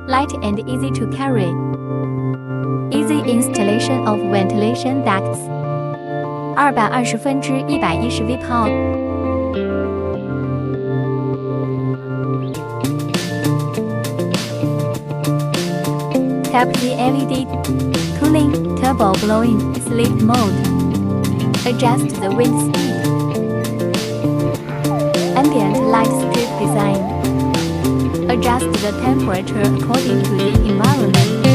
light and easy to carry. Easy installation of ventilation ducts. 220/110 V-Pump. Tap the LED. Cooling, turbo blowing, sleep mode. Adjust the wind speed. Ambient light strip design. Adjust the temperature according to the environment.